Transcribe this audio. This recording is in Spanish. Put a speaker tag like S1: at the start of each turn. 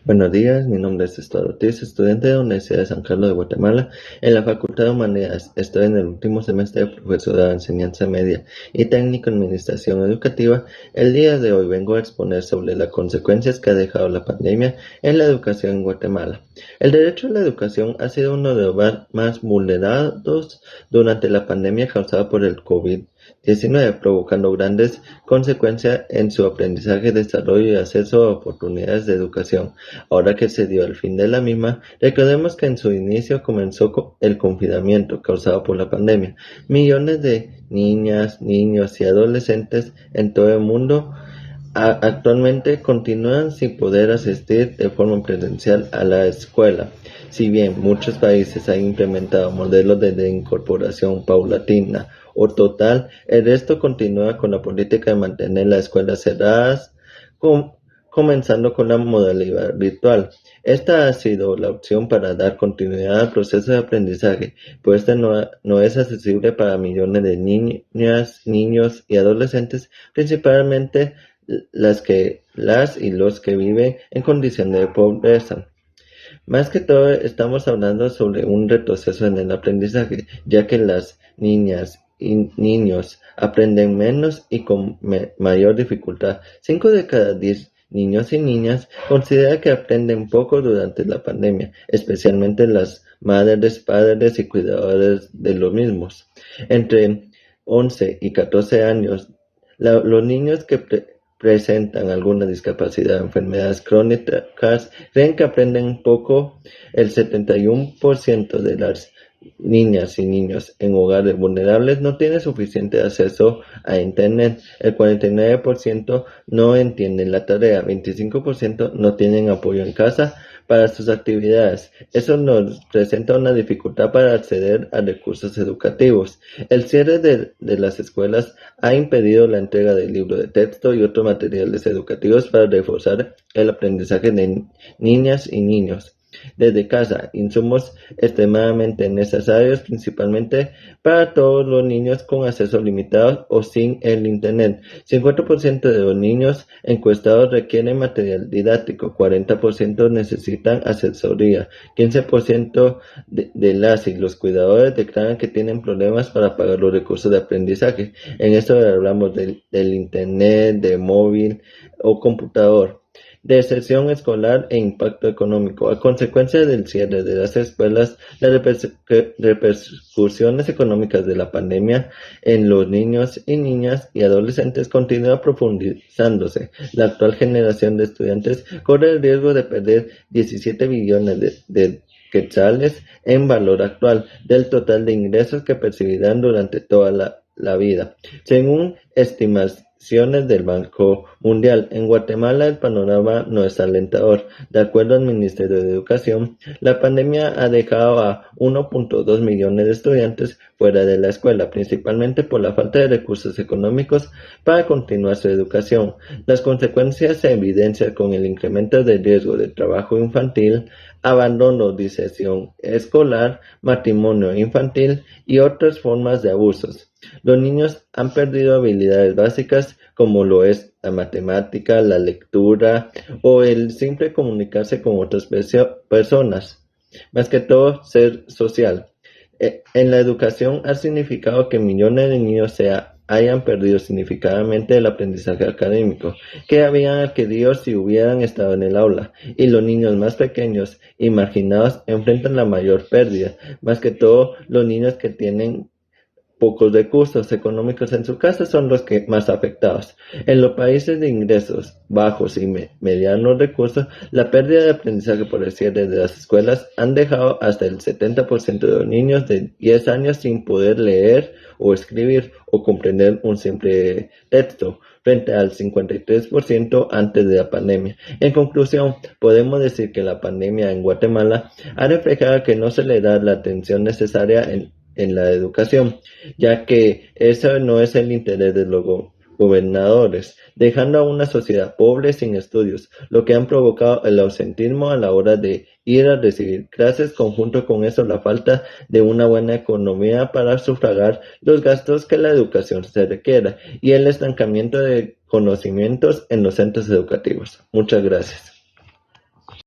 S1: Buenos días, mi nombre es Estado Ortiz, estudiante de la Universidad de San Carlos de Guatemala, en la Facultad de Humanidades. Estoy en el último semestre de profesorado de enseñanza media y técnico en administración educativa. El día de hoy vengo a exponer sobre las consecuencias que ha dejado la pandemia en la educación en Guatemala. El derecho a la educación ha sido uno de los más vulnerados durante la pandemia causada por el COVID-19, provocando grandes consecuencias en su aprendizaje, desarrollo y acceso a oportunidades de educación. Ahora que se dio el fin de la misma, recordemos que en su inicio comenzó el confinamiento causado por la pandemia. Millones de niñas, niños y adolescentes en todo el mundo actualmente continúan sin poder asistir de forma presencial a la escuela. Si bien muchos países han implementado modelos de incorporación paulatina o total, el resto continúa con la política de mantener las escuelas cerradas, comenzando con la modalidad virtual. Esta ha sido la opción para dar continuidad al proceso de aprendizaje, pues esta no es accesible para millones de niñas, niños y adolescentes, principalmente las y los que viven en condición de pobreza. Más que todo, estamos hablando sobre un retroceso en el aprendizaje, ya que las niñas y niños aprenden menos y con mayor dificultad. 5 de cada 10 niños y niñas consideran que aprenden poco durante la pandemia, especialmente las madres, padres y cuidadores de los mismos. Entre 11 y 14 años, los niños que presentan alguna discapacidad o enfermedades crónicas creen que aprenden poco. El 71% de las niñas y niños en hogares vulnerables no tienen suficiente acceso a Internet. El 49% no entienden la tarea. 25% no tienen apoyo en casa para sus actividades. Eso nos presenta una dificultad para acceder a recursos educativos. El cierre de las escuelas ha impedido la entrega de libros de texto y otros materiales educativos para reforzar el aprendizaje de niñas y niños desde casa, insumos extremadamente necesarios principalmente para todos los niños con acceso limitado o sin el Internet. 50% de los niños encuestados requieren material didáctico, 40% necesitan asesoría, 15% de las y los cuidadores declaran que tienen problemas para pagar los recursos de aprendizaje. En esto hablamos del Internet, de móvil o computador. Deserción escolar e impacto económico. A consecuencia del cierre de las escuelas, las repercusiones económicas de la pandemia en los niños y niñas y adolescentes continúan profundizándose. La actual generación de estudiantes corre el riesgo de perder 17 billones de quetzales en valor actual del total de ingresos que percibirán durante toda la vida. Según estimaciones del Banco Mundial, en Guatemala el panorama no es alentador. De acuerdo al Ministerio de Educación, la pandemia ha dejado a 1.2 millones de estudiantes fuera de la escuela, principalmente por la falta de recursos económicos para continuar su educación. Las consecuencias se evidencian con el incremento del riesgo de trabajo infantil, abandono, deserción escolar, matrimonio infantil y otras formas de abusos. Los niños han perdido habilidades básicas como lo es la matemática, la lectura o el simple comunicarse con otras personas, más que todo ser social. En la educación ha significado que millones de niños hayan perdido significativamente el aprendizaje académico que habían adquirido si hubieran estado en el aula, y los niños más pequeños y marginados enfrentan la mayor pérdida, más que todo los niños que tienen pocos recursos económicos en su casa son los que más afectados. En los países de ingresos bajos y medianos recursos, la pérdida de aprendizaje por el cierre de las escuelas han dejado hasta el 70% de los niños de 10 años sin poder leer o escribir o comprender un simple texto, frente al 53% antes de la pandemia. En conclusión, podemos decir que la pandemia en Guatemala ha reflejado que no se le da la atención necesaria en la educación, ya que eso no es el interés de los gobernadores, dejando a una sociedad pobre sin estudios, lo que han provocado el ausentismo a la hora de ir a recibir clases, conjunto con eso la falta de una buena economía para sufragar los gastos que la educación se requiera y el estancamiento de conocimientos en los centros educativos. Muchas gracias.